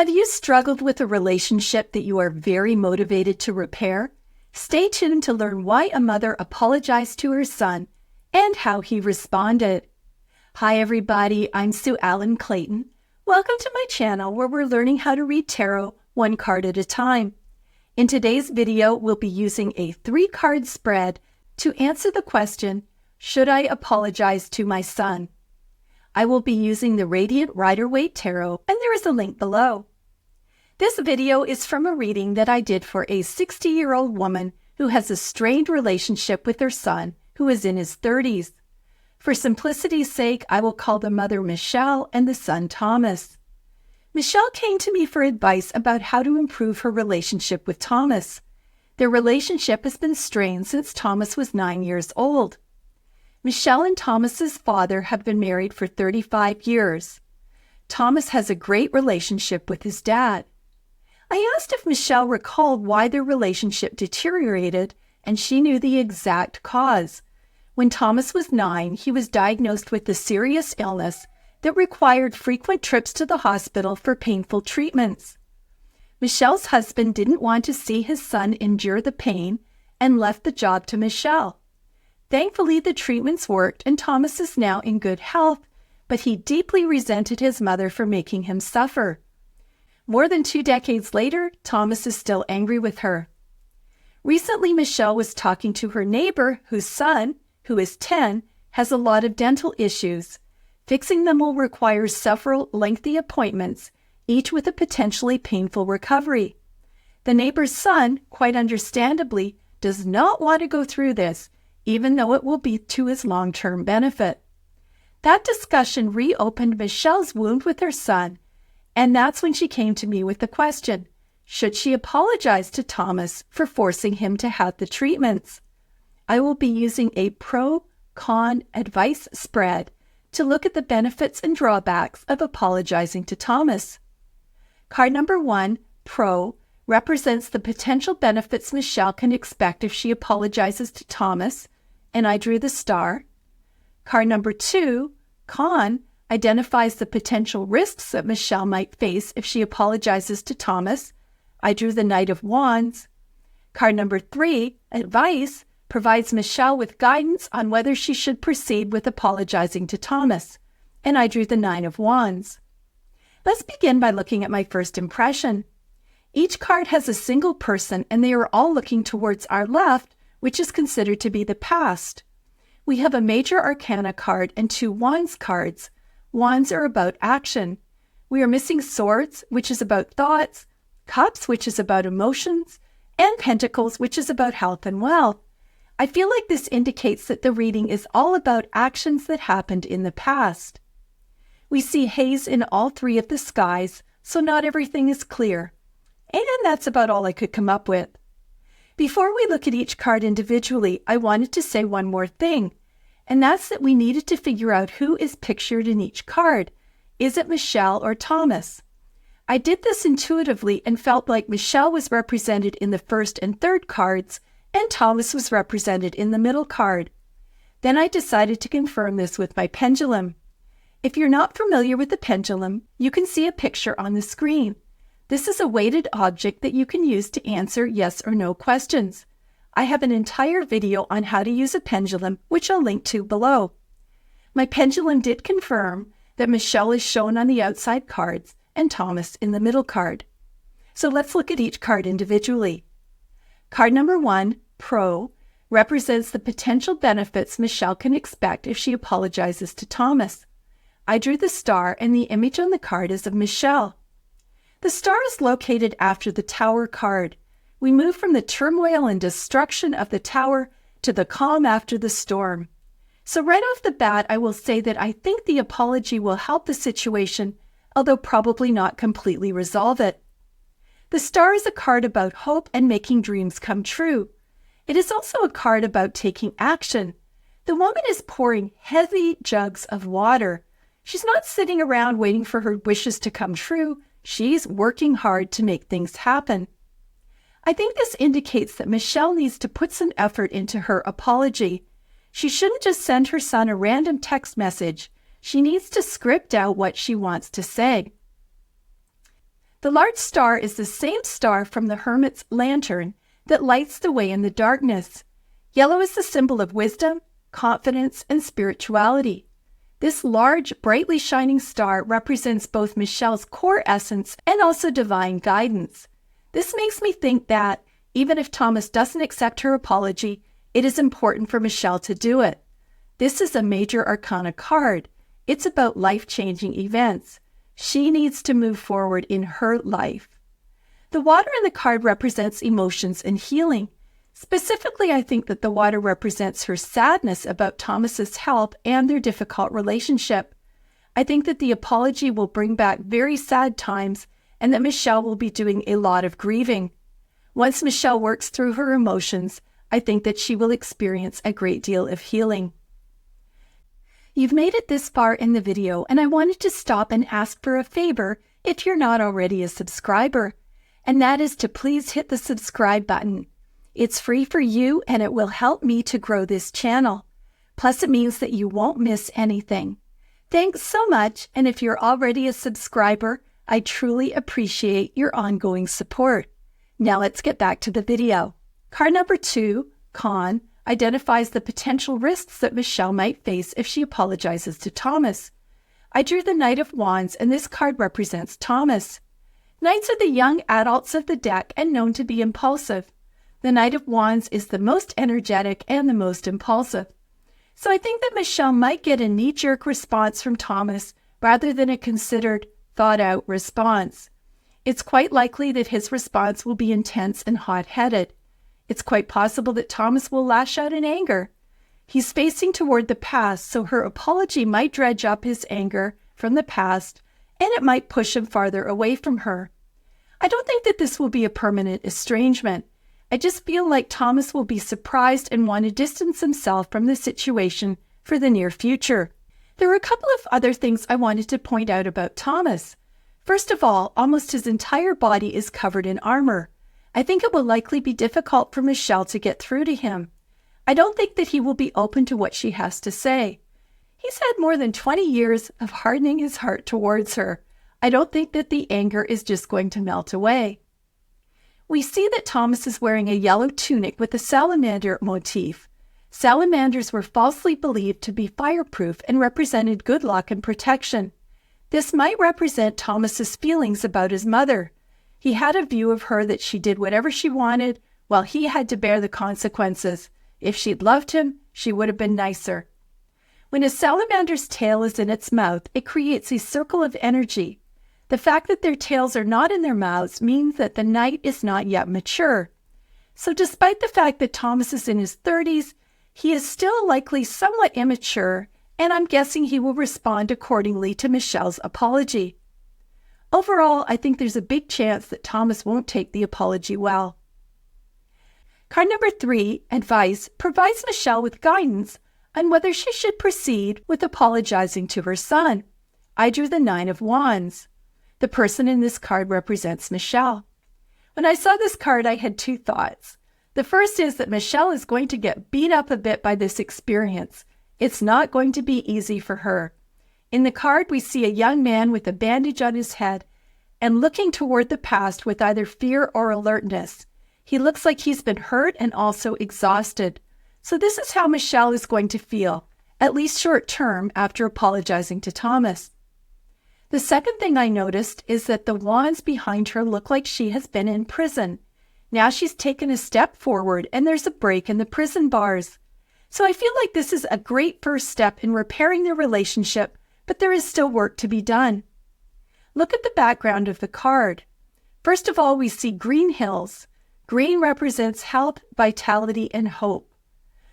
Have you struggled with a relationship that you are very motivated to repair? Stay tuned to learn why a mother apologized to her son and how he responded. Hi everybody, I'm Sue Ellen Clayton. Welcome to my channel where we're learning how to read tarot one card at a time. In today's video, we'll be using a 3-card spread to answer the question, should I apologize to my son? I will be using the Radiant Rider-Waite Tarot, and there is a link below. This video is from a reading that I did for a 60-year-old woman who has a strained relationship with her son, who is in his 30s. For simplicity's sake, I will call the mother Michelle and the son Thomas. Michelle came to me for advice about how to improve her relationship with Thomas. Their relationship has been strained since Thomas was 9 years old. Michelle and Thomas's father have been married for 35 years. Thomas has a great relationship with his dad. I asked if Michelle recalled why their relationship deteriorated, and she knew the exact cause. When Thomas was 9, he was diagnosed with a serious illness that required frequent trips to the hospital for painful treatments. Michelle's husband didn't want to see his son endure the pain and left the job to Michelle. Thankfully, the treatments worked and Thomas is now in good health, but he deeply resented his mother for making him suffer. More than 2 decades later, Thomas is still angry with her. Recently, Michelle was talking to her neighbor whose son, who is 10, has a lot of dental issues. Fixing them will require several lengthy appointments, each with a potentially painful recovery. The neighbor's son, quite understandably, does not want to go through this, even though it will be to his long-term benefit. That discussion reopened Michelle's wound with her son, and that's when she came to me with the question, should she apologize to Thomas for forcing him to have the treatments? I will be using a pro-con advice spread to look at the benefits and drawbacks of apologizing to Thomas. Card number 1, Pro, represents the potential benefits Michelle can expect if she apologizes to Thomas, and I drew the star. Card number 2, Con, identifies the potential risks that Michelle might face if she apologizes to Thomas. I drew the Knight of Wands. Card number 3, Advice, provides Michelle with guidance on whether she should proceed with apologizing to Thomas, and I drew the 9 of Wands. Let's begin by looking at my first impression. Each card has a single person, and they are all looking towards our left, which is considered to be the past. We have a Major Arcana card and 2 Wands cards. Wands are about action. We are missing Swords, which is about thoughts, Cups, which is about emotions, and Pentacles, which is about health and wealth. I feel like this indicates that the reading is all about actions that happened in the past. We see haze in all 3 of the skies, so not everything is clear. And that's about all I could come up with. Before we look at each card individually, I wanted to say one more thing, and that's that we needed to figure out who is pictured in each card. Is it Michelle or Thomas? I did this intuitively and felt like Michelle was represented in the first and third cards, and Thomas was represented in the middle card. Then I decided to confirm this with my pendulum. If you're not familiar with the pendulum, you can see a picture on the screen. This is a weighted object that you can use to answer yes or no questions. I have an entire video on how to use a pendulum, which I'll link to below. My pendulum did confirm that Michelle is shown on the outside cards and Thomas in the middle card. So let's look at each card individually. Card number 1, Pro, represents the potential benefits Michelle can expect if she apologizes to Thomas. I drew the star, and the image on the card is of Michelle. The star is located after the Tower card. We move from the turmoil and destruction of the Tower to the calm after the storm. So right off the bat, I will say that I think the apology will help the situation, although probably not completely resolve it. The star is a card about hope and making dreams come true. It is also a card about taking action. The woman is pouring heavy jugs of water. She's not sitting around waiting for her wishes to come true. She's working hard to make things happen. I think this indicates that Michelle needs to put some effort into her apology. She shouldn't just send her son a random text message. She needs to script out what she wants to say. The large star is the same star from the hermit's lantern that lights the way in the darkness. Yellow is the symbol of wisdom, confidence, and spirituality. This large, brightly shining star represents both Michelle's core essence and also divine guidance. This makes me think that, even if Thomas doesn't accept her apology, it is important for Michelle to do it. This is a major arcana card. It's about life-changing events. She needs to move forward in her life. The water in the card represents emotions and healing. Specifically, I think that the water represents her sadness about Thomas's health and their difficult relationship. I think that the apology will bring back very sad times and that Michelle will be doing a lot of grieving. Once Michelle works through her emotions, I think that she will experience a great deal of healing. You've made it this far in the video, and I wanted to stop and ask for a favor if you're not already a subscriber, and that is to please hit the subscribe button. It's free for you, and it will help me to grow this channel. Plus, it means that you won't miss anything. Thanks so much, and if you're already a subscriber, I truly appreciate your ongoing support. Now let's get back to the video. Card number 2, Con, identifies the potential risks that Michelle might face if she apologizes to Thomas. I drew the Knight of Wands, and this card represents Thomas. Knights are the young adults of the deck and known to be impulsive. The Knight of Wands is the most energetic and the most impulsive. So I think that Michelle might get a knee-jerk response from Thomas rather than a considered, thought-out response. It's quite likely that his response will be intense and hot-headed. It's quite possible that Thomas will lash out in anger. He's facing toward the past, so her apology might dredge up his anger from the past, and it might push him farther away from her. I don't think that this will be a permanent estrangement. I just feel like Thomas will be surprised and want to distance himself from the situation for the near future. There are a couple of other things I wanted to point out about Thomas. First of all, almost his entire body is covered in armor. I think it will likely be difficult for Michelle to get through to him. I don't think that he will be open to what she has to say. He's had more than 20 years of hardening his heart towards her. I don't think that the anger is just going to melt away. We see that Thomas is wearing a yellow tunic with a salamander motif. Salamanders were falsely believed to be fireproof and represented good luck and protection. This might represent Thomas's feelings about his mother. He had a view of her that she did whatever she wanted, while he had to bear the consequences. If she'd loved him, she would have been nicer. When a salamander's tail is in its mouth, it creates a circle of energy. The fact that their tails are not in their mouths means that the knight is not yet mature. So despite the fact that Thomas is in his 30s, he is still likely somewhat immature, and I'm guessing he will respond accordingly to Michelle's apology. Overall, I think there's a big chance that Thomas won't take the apology well. Card number 3, Advice, provides Michelle with guidance on whether she should proceed with apologizing to her son. I drew the 9 of Wands. The person in this card represents Michelle. When I saw this card, I had 2 thoughts. The first is that Michelle is going to get beat up a bit by this experience. It's not going to be easy for her. In the card, we see a young man with a bandage on his head and looking toward the past with either fear or alertness. He looks like he's been hurt and also exhausted. So this is how Michelle is going to feel, at least short term, after apologizing to Thomas. The second thing I noticed is that the wands behind her look like she has been in prison. Now she's taken a step forward and there's a break in the prison bars. So I feel like this is a great first step in repairing their relationship, but there is still work to be done. Look at the background of the card. First of all, we see green hills. Green represents health, vitality, and hope.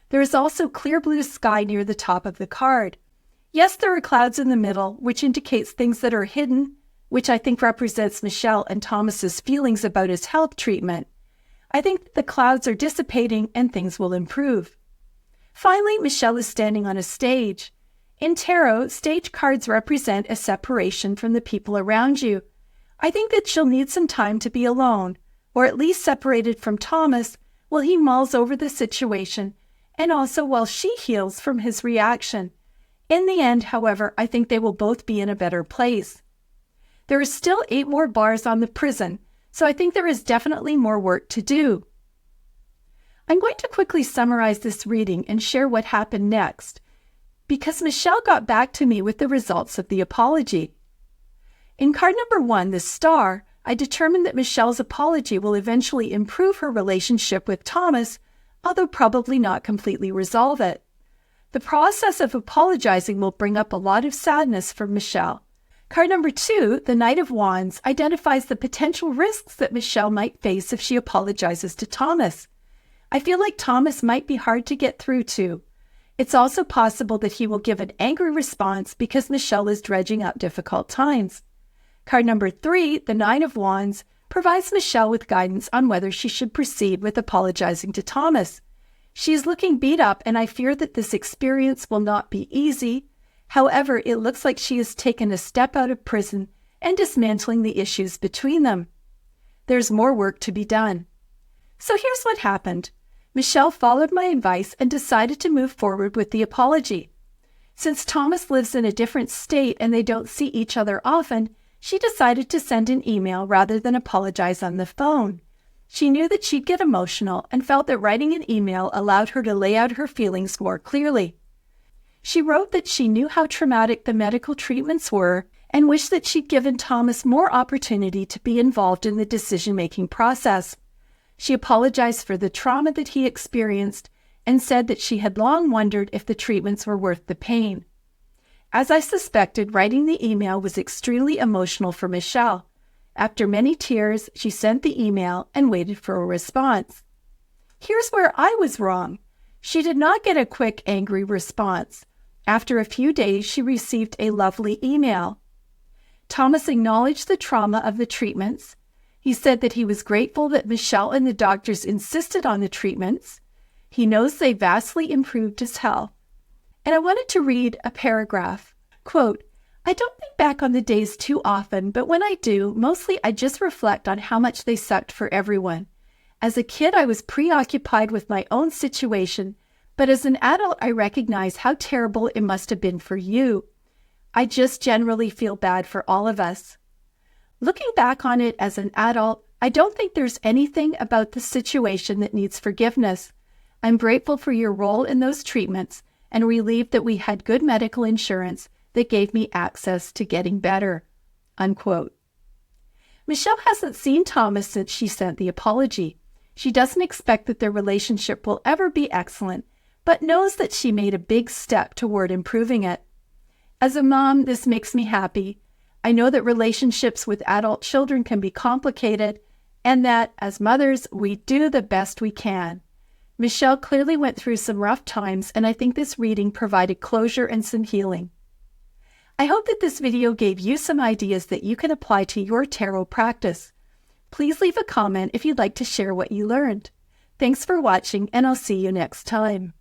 There is also clear blue sky near the top of the card. Yes, there are clouds in the middle, which indicates things that are hidden, which I think represents Michelle and Thomas's feelings about his health treatment. I think the clouds are dissipating and things will improve. Finally, Michelle is standing on a stage. In tarot, stage cards represent a separation from the people around you. I think that she'll need some time to be alone, or at least separated from Thomas while he mulls over the situation, and also while she heals from his reaction. In the end, however, I think they will both be in a better place. There are still 8 more bars on the prison, so I think there is definitely more work to do. I'm going to quickly summarize this reading and share what happened next, because Michelle got back to me with the results of the apology. In card number 1, the star, I determined that Michelle's apology will eventually improve her relationship with Thomas, although probably not completely resolve it. The process of apologizing will bring up a lot of sadness for Michelle. Card number 2, the Knight of Wands, identifies the potential risks that Michelle might face if she apologizes to Thomas. I feel like Thomas might be hard to get through to. It's also possible that he will give an angry response because Michelle is dredging up difficult times. Card number 3, the Nine of Wands, provides Michelle with guidance on whether she should proceed with apologizing to Thomas. She is looking beat up, and I fear that this experience will not be easy. However, it looks like she has taken a step out of prison and dismantling the issues between them. There's more work to be done. So here's what happened. Michelle followed my advice and decided to move forward with the apology. Since Thomas lives in a different state and they don't see each other often, she decided to send an email rather than apologize on the phone. She knew that she'd get emotional and felt that writing an email allowed her to lay out her feelings more clearly. She wrote that she knew how traumatic the medical treatments were and wished that she'd given Thomas more opportunity to be involved in the decision-making process. She apologized for the trauma that he experienced and said that she had long wondered if the treatments were worth the pain. As I suspected, writing the email was extremely emotional for Michelle. After many tears, she sent the email and waited for a response. Here's where I was wrong. She did not get a quick, angry response. After a few days, she received a lovely email. Thomas acknowledged the trauma of the treatments. He said that he was grateful that Michelle and the doctors insisted on the treatments. He knows they vastly improved his health. And I wanted to read a paragraph. Quote, I don't think back on the days too often, but when I do, mostly I just reflect on how much they sucked for everyone. As a kid, I was preoccupied with my own situation, but as an adult, I recognize how terrible it must have been for you. I just generally feel bad for all of us. Looking back on it as an adult, I don't think there's anything about the situation that needs forgiveness. I'm grateful for your role in those treatments and relieved that we had good medical insurance that gave me access to getting better. Unquote. Michelle hasn't seen Thomas since she sent the apology. She doesn't expect that their relationship will ever be excellent, but knows that she made a big step toward improving it. As a mom, this makes me happy. I know that relationships with adult children can be complicated, and that, as mothers, we do the best we can. Michelle clearly went through some rough times, and I think this reading provided closure and some healing. I hope that this video gave you some ideas that you can apply to your tarot practice. Please leave a comment if you'd like to share what you learned. Thanks for watching, and I'll see you next time.